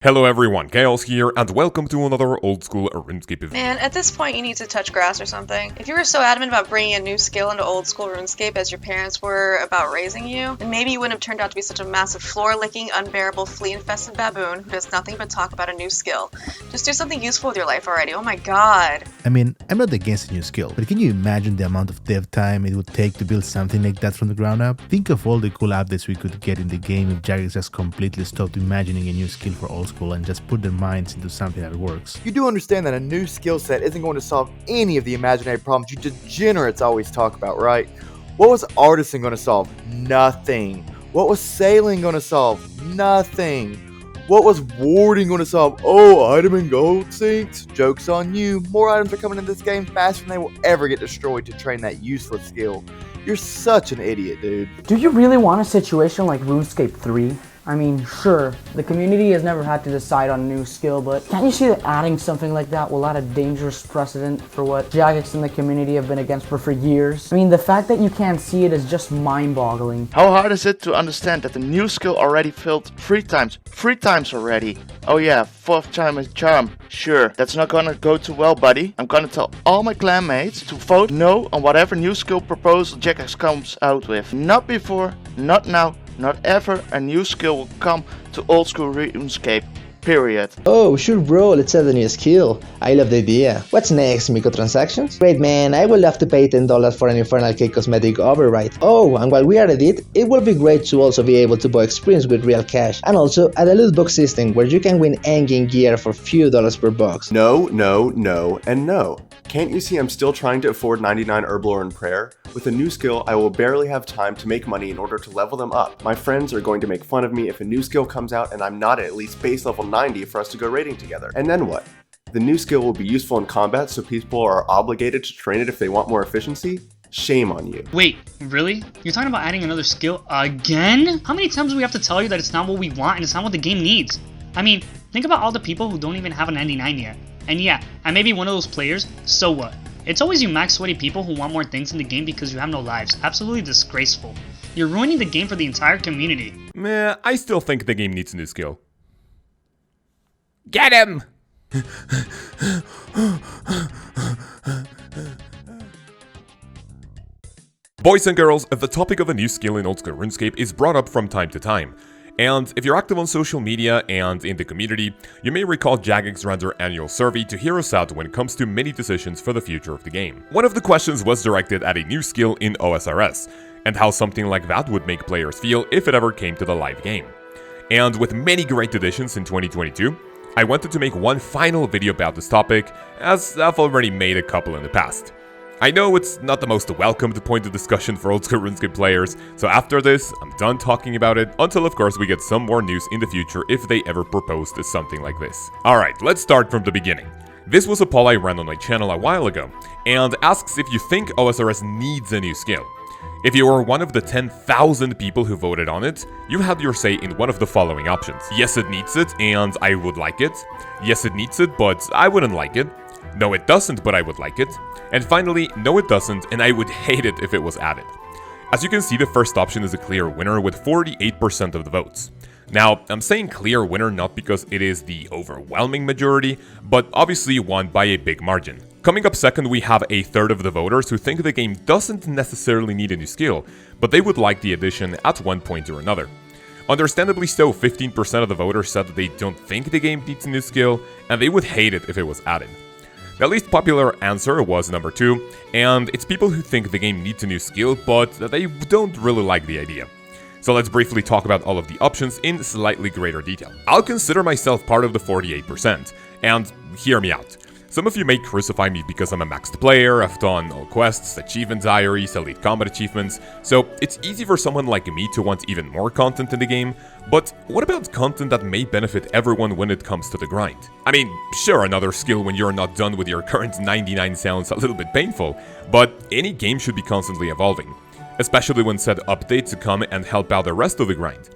Hello everyone, Kaoz here, and welcome to another old school RuneScape video. Man, at this point you need to touch grass or something. If you were so adamant about bringing a new skill into old school RuneScape as your parents were about raising you, then maybe you wouldn't have turned out to be such a massive floor-licking, unbearable, flea-infested baboon who does nothing but talk about a new skill. Just do something useful with your life already, oh my god. I mean, I'm not against a new skill, but can you imagine the amount of dev time it would take to build something like that from the ground up? Think of all the cool updates we could get in the game if Jagex just completely stopped imagining a new skill for old school and just put their minds into something that works. You do understand that a new skill set isn't going to solve any of the imaginary problems you degenerates always talk about, right? What was Artisan going to solve? Nothing. What was Sailing going to solve? Nothing. What was Warding going to solve? Oh, item and gold sinks? Joke's on you. More items are coming in this game faster than they will ever get destroyed to train that useless skill. You're such an idiot, dude. Do you really want a situation like RuneScape 3? I mean, sure, the community has never had to decide on a new skill, but can't you see that adding something like that will add a dangerous precedent for what Jagex and the community have been against for years? I mean, the fact that you can't see it is just mind-boggling. How hard is it to understand that the new skill already failed three times already? Oh yeah, fourth time is charm. Sure, that's not gonna go too well, buddy. I'm gonna tell all my clanmates to vote no on whatever new skill proposal Jagex comes out with. Not before, not now, not ever a new skill will come to old school RuneScape. Period. Oh, sure bro, let's add a new skill. I love the idea. What's next, microtransactions? Great man, I would love to pay $10 for an Infernal Cake cosmetic override. Oh, and while we are at it would be great to also be able to buy experience with real cash. And also add a loot box system where you can win endgame gear for few dollars per box. No, no, no, and no. Can't you see I'm still trying to afford 99 Herblore and Prayer? With a new skill, I will barely have time to make money in order to level them up. My friends are going to make fun of me if a new skill comes out and I'm not at least base level 90 for us to go raiding together. And then what? The new skill will be useful in combat, so people are obligated to train it if they want more efficiency? Shame on you. Wait, really? You're talking about adding another skill again? How many times do we have to tell you that it's not what we want and it's not what the game needs? I mean, think about all the people who don't even have an 99 yet. And yeah, I may be one of those players, so what? It's always you max sweaty people who want more things in the game because you have no lives. Absolutely disgraceful. You're ruining the game for the entire community. Meh, I still think the game needs a new skill. Get him! Boys and girls, the topic of a new skill in old school RuneScape is brought up from time to time. And if you're active on social media and in the community, you may recall Jagex ran their annual survey to hear us out when it comes to many decisions for the future of the game. One of the questions was directed at a new skill in OSRS, and how something like that would make players feel if it ever came to the live game. And with many great additions in 2022, I wanted to make one final video about this topic, as I've already made a couple in the past. I know it's not the most welcomed point of discussion for old school RuneScape players, so after this, I'm done talking about it, until of course we get some more news in the future if they ever propose something like this. Alright, let's start from the beginning. This was a poll I ran on my channel a while ago, and asks if you think OSRS needs a new skill. If you were one of the 10,000 people who voted on it, you had your say in one of the following options. Yes, it needs it, and I would like it. Yes, it needs it, but I wouldn't like it. No, it doesn't, but I would like it. And finally, no, it doesn't, and I would hate it if it was added. As you can see, the first option is a clear winner with 48% of the votes. Now, I'm saying clear winner not because it is the overwhelming majority, but obviously won by a big margin. Coming up second, we have a third of the voters who think the game doesn't necessarily need a new skill, but they would like the addition at one point or another. Understandably so, 15% of the voters said that they don't think the game needs a new skill, and they would hate it if it was added. The least popular answer was number 2, and it's people who think the game needs a new skill, but they don't really like the idea. So let's briefly talk about all of the options in slightly greater detail. I'll consider myself part of the 48%, and hear me out. Some of you may crucify me because I'm a maxed player, I've done all quests, achievement diaries, elite combat achievements, so it's easy for someone like me to want even more content in the game, but what about content that may benefit everyone when it comes to the grind? I mean, sure, another skill when you're not done with your current 99 sounds a little bit painful, but any game should be constantly evolving, especially when said updates to come and help out the rest of the grind.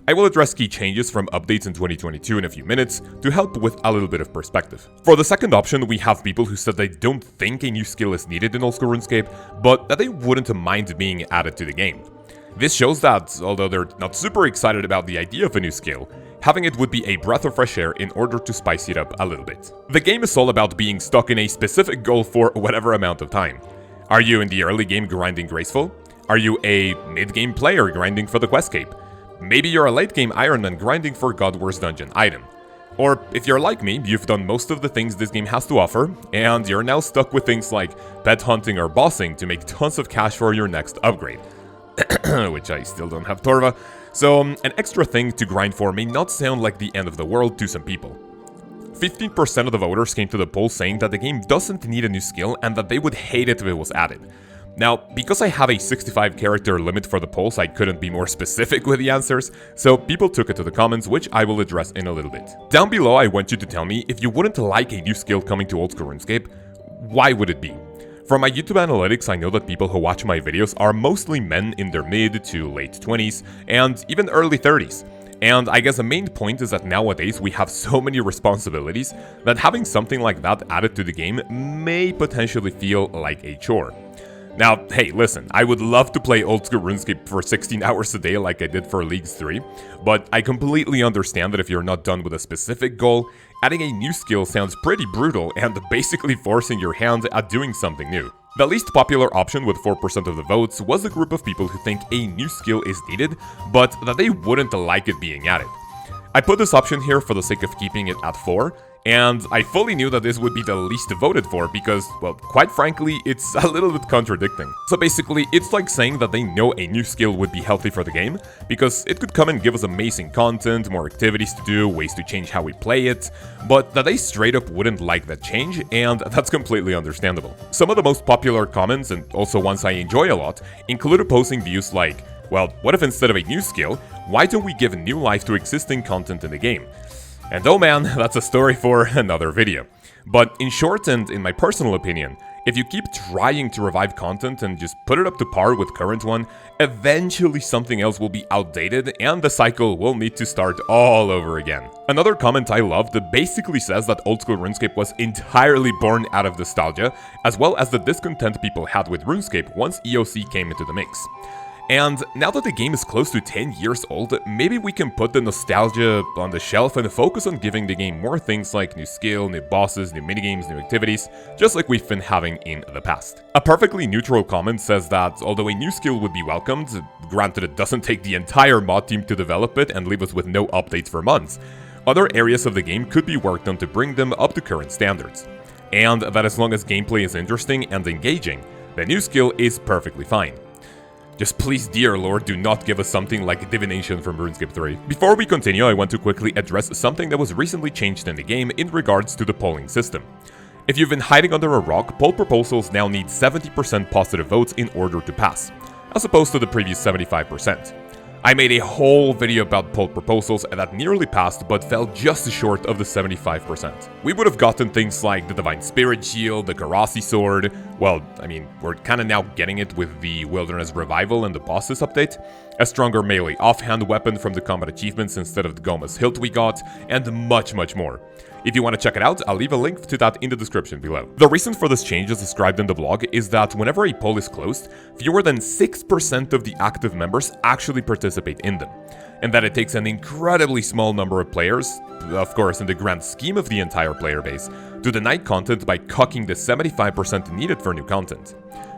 I will address key changes from updates in 2022 in a few minutes to help with a little bit of perspective. For the second option, we have people who said they don't think a new skill is needed in old school RuneScape, but that they wouldn't mind being added to the game. This shows that, although they're not super excited about the idea of a new skill, having it would be a breath of fresh air in order to spice it up a little bit. The game is all about being stuck in a specific goal for whatever amount of time. Are you in the early game grinding graceful? Are you a mid-game player grinding for the quest cape? Maybe you're a late-game Ironman grinding for God Wars Dungeon item. Or, if you're like me, you've done most of the things this game has to offer, and you're now stuck with things like pet hunting or bossing to make tons of cash for your next upgrade. Which I still don't have Torva, so an extra thing to grind for may not sound like the end of the world to some people. 15% of the voters came to the poll saying that the game doesn't need a new skill and that they would hate it if it was added. Now, because I have a 65 character limit for the polls, I couldn't be more specific with the answers, so people took it to the comments, which I will address in a little bit. Down below, I want you to tell me if you wouldn't like a new skill coming to old school RuneScape, why would it be? From my YouTube analytics, I know that people who watch my videos are mostly men in their mid to late 20s, and even early 30s. And I guess the main point is that nowadays we have so many responsibilities that having something like that added to the game may potentially feel like a chore. Now, hey, listen, I would love to play old school RuneScape for 16 hours a day like I did for Leagues 3, but I completely understand that if you're not done with a specific goal, adding a new skill sounds pretty brutal and basically forcing your hand at doing something new. The least popular option with 4% of the votes was a group of people who think a new skill is needed, but that they wouldn't like it being added. I put this option here for the sake of keeping it at 4, and I fully knew that this would be the least voted for because, well, quite frankly, it's a little bit contradicting. So basically, it's like saying that they know a new skill would be healthy for the game, because it could come and give us amazing content, more activities to do, ways to change how we play it, but that they straight up wouldn't like that change, and that's completely understandable. Some of the most popular comments, and also ones I enjoy a lot, include opposing views like, well, what if instead of a new skill, why don't we give new life to existing content in the game? And oh man, that's a story for another video. But in short and in my personal opinion, if you keep trying to revive content and just put it up to par with current one, eventually something else will be outdated and the cycle will need to start all over again. Another comment I loved basically says that old school RuneScape was entirely born out of nostalgia, as well as the discontent people had with RuneScape once EOC came into the mix. And now that the game is close to 10 years old, maybe we can put the nostalgia on the shelf and focus on giving the game more things like new skill, new bosses, new minigames, new activities, just like we've been having in the past. A perfectly neutral comment says that although a new skill would be welcomed, granted it doesn't take the entire mod team to develop it and leave us with no updates for months, other areas of the game could be worked on to bring them up to current standards. And that as long as gameplay is interesting and engaging, the new skill is perfectly fine. Just please, dear lord, do not give us something like Divination from RuneScape 3. Before we continue, I want to quickly address something that was recently changed in the game in regards to the polling system. If you've been hiding under a rock, poll proposals now need 70% positive votes in order to pass, as opposed to the previous 75%. I made a whole video about poll proposals that nearly passed but fell just short of the 75%. We would have gotten things like the Divine Spirit Shield, the Karasi Sword, well, I mean, we're kinda now getting it with the Wilderness Revival and the Bosses update, a stronger melee offhand weapon from the combat achievements instead of the Goma's Hilt we got, and much more. If you want to check it out, I'll leave a link to that in the description below. The reason for this change as described in the blog is that whenever a poll is closed, fewer than 6% of the active members actually participate in them, and that it takes an incredibly small number of players, of course in the grand scheme of the entire player base, to deny content by cucking the 75% needed for new content.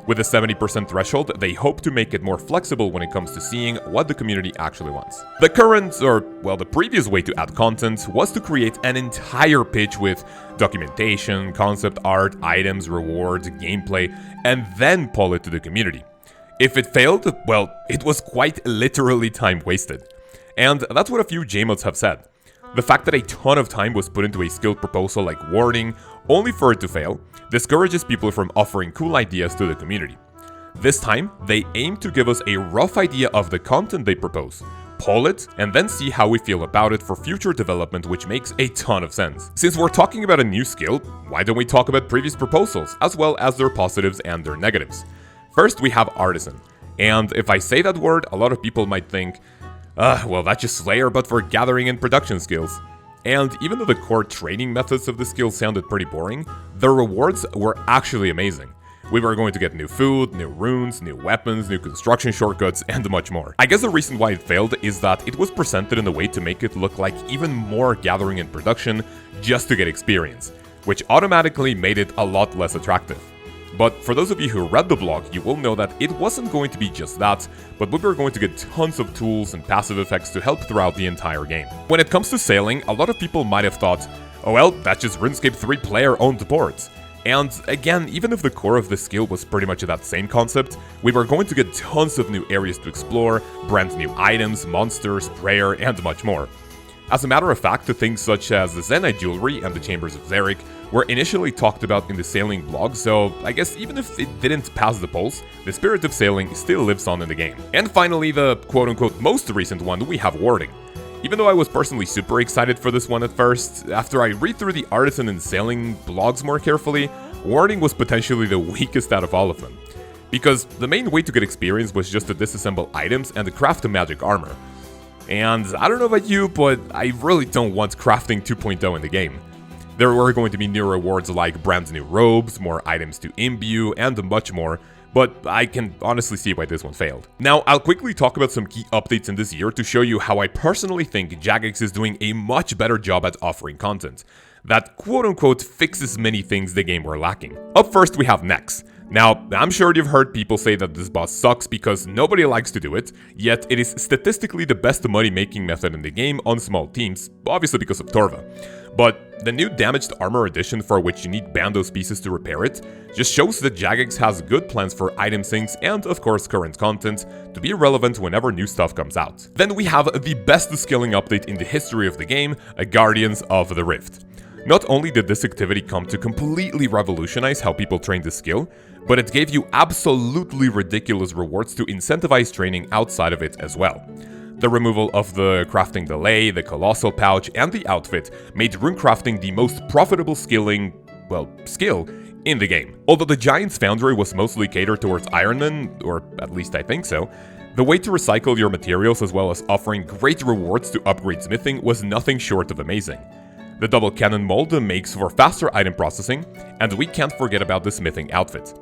With the 70% threshold, they hope to make it more flexible when it comes to seeing what the community actually wants. The current, or well, the previous way to add content was to create an entire pitch with documentation, concept art, items, rewards, gameplay, and then poll it to the community. If it failed, well, it was quite literally time wasted. And that's what a few JMods have said. The fact that a ton of time was put into a skill proposal like Warding, only for it to fail, discourages people from offering cool ideas to the community. This time, they aim to give us a rough idea of the content they propose, poll it, and then see how we feel about it for future development, which makes a ton of sense. Since we're talking about a new skill, why don't we talk about previous proposals, as well as their positives and their negatives? First, we have Artisan. And if I say that word, a lot of people might think, well, that's just Slayer, but for gathering and production skills. And even though the core training methods of the skill sounded pretty boring, the rewards were actually amazing. We were going to get new food, new runes, new weapons, new construction shortcuts, and much more. I guess the reason why it failed is that it was presented in a way to make it look like even more gathering and production just to get experience, which automatically made it a lot less attractive. But for those of you who read the blog, you will know that it wasn't going to be just that, but we were going to get tons of tools and passive effects to help throughout the entire game. When it comes to sailing, a lot of people might have thought, oh well, that's just RuneScape 3 player-owned boards. And again, even if the core of the skill was pretty much that same concept, we were going to get tons of new areas to explore, brand new items, monsters, prayer, and much more. As a matter of fact, the things such as the Zenyte jewelry and the Chambers of Xeric were initially talked about in the sailing blog, so I guess even if it didn't pass the polls, the spirit of sailing still lives on in the game. And finally, the quote-unquote most recent one, we have warding. Even though I was personally super excited for this one at first, after I read through the artisan and sailing blogs more carefully, warding was potentially the weakest out of all of them. Because the main way to get experience was just to disassemble items and to craft a magic armor. And I don't know about you, but I really don't want crafting 2.0 in the game. There were going to be new rewards like brand new robes, more items to imbue, and much more, but I can honestly see why this one failed. Now, I'll quickly talk about some key updates in this year to show you how I personally think Jagex is doing a much better job at offering content that quote-unquote fixes many things the game were lacking. Up first, we have Nex. Now, I'm sure you've heard people say that this boss sucks because nobody likes to do it, yet it is statistically the best money-making method in the game on small teams, obviously because of Torva. But the new damaged armor edition, for which you need Bandos pieces to repair it, just shows that Jagex has good plans for item syncs and of course current content to be relevant whenever new stuff comes out. Then we have the best scaling update in the history of the game, Guardians of the Rift. Not only did this activity come to completely revolutionize how people train the skill, but it gave you absolutely ridiculous rewards to incentivize training outside of it as well. The removal of the crafting delay, the colossal pouch, and the outfit made rune crafting the most profitable skill in the game. Although the Giant's Foundry was mostly catered towards Ironmen, or at least I think so, the way to recycle your materials as well as offering great rewards to upgrade smithing was nothing short of amazing. The double cannon mold makes for faster item processing, and we can't forget about the smithing outfit.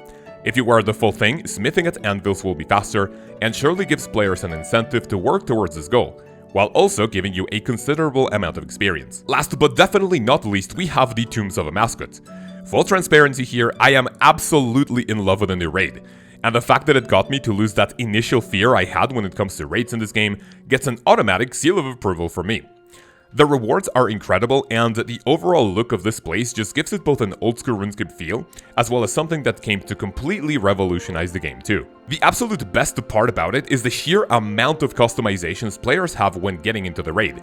If you wear the full thing, smithing at anvils will be faster, and surely gives players an incentive to work towards this goal, while also giving you a considerable amount of experience. Last but definitely not least, we have the Tombs of a Mascot. Full transparency here, I am absolutely in love with the new raid, and the fact that it got me to lose that initial fear I had when it comes to raids in this game gets an automatic seal of approval from me. The rewards are incredible, and the overall look of this place just gives it both an old-school RuneScape feel, as well as something that came to completely revolutionize the game too. The absolute best part about it is the sheer amount of customizations players have when getting into the raid.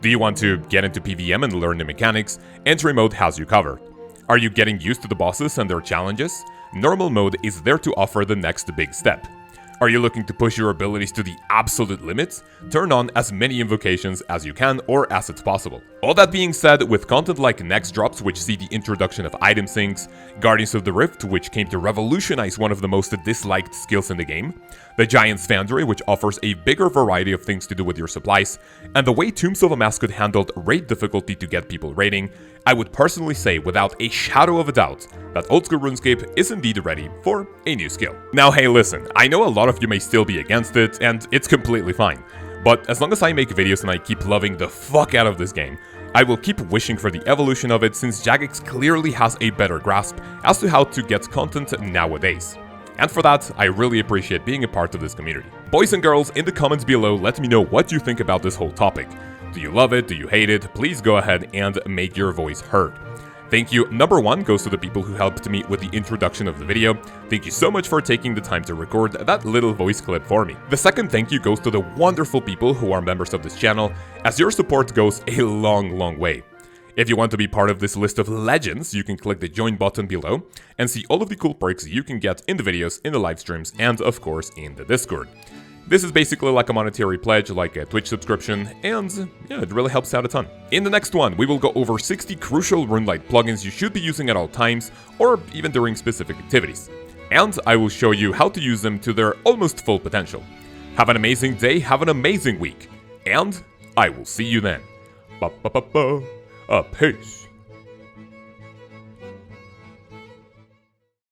Do you want to get into PvM and learn the mechanics? Entry mode has you covered. Are you getting used to the bosses and their challenges? Normal mode is there to offer the next big step. Are you looking to push your abilities to the absolute limits? Turn on as many invocations as you can or as it's possible. All that being said, with content like Nex drops, which see the introduction of item syncs, Guardians of the Rift, which came to revolutionize one of the most disliked skills in the game, the Giant's Foundry, which offers a bigger variety of things to do with your supplies, and the way Tombs of a Mascot handled raid difficulty to get people raiding, I would personally say without a shadow of a doubt that old school RuneScape is indeed ready for a new skill. Now hey listen, I know a lot of you may still be against it, and it's completely fine, but as long as I make videos and I keep loving the fuck out of this game, I will keep wishing for the evolution of it since Jagex clearly has a better grasp as to how to get content nowadays. And for that, I really appreciate being a part of this community. Boys and girls, in the comments below, let me know what you think about this whole topic. Do you love it? Do you hate it? Please go ahead and make your voice heard. Thank you, number one, goes to the people who helped me with the introduction of the video. Thank you so much for taking the time to record that little voice clip for me. The second thank you goes to the wonderful people who are members of this channel, as your support goes a long way. If you want to be part of this list of legends, you can click the join button below and see all of the cool perks you can get in the videos, in the live streams, and of course in the Discord. This is basically like a monetary pledge, like a Twitch subscription, and yeah, it really helps out a ton. In the next one, we will go over 60 crucial RuneLite plugins you should be using at all times, or even during specific activities. And I will show you how to use them to their almost full potential. Have an amazing day, have an amazing week, and I will see you then. Peace.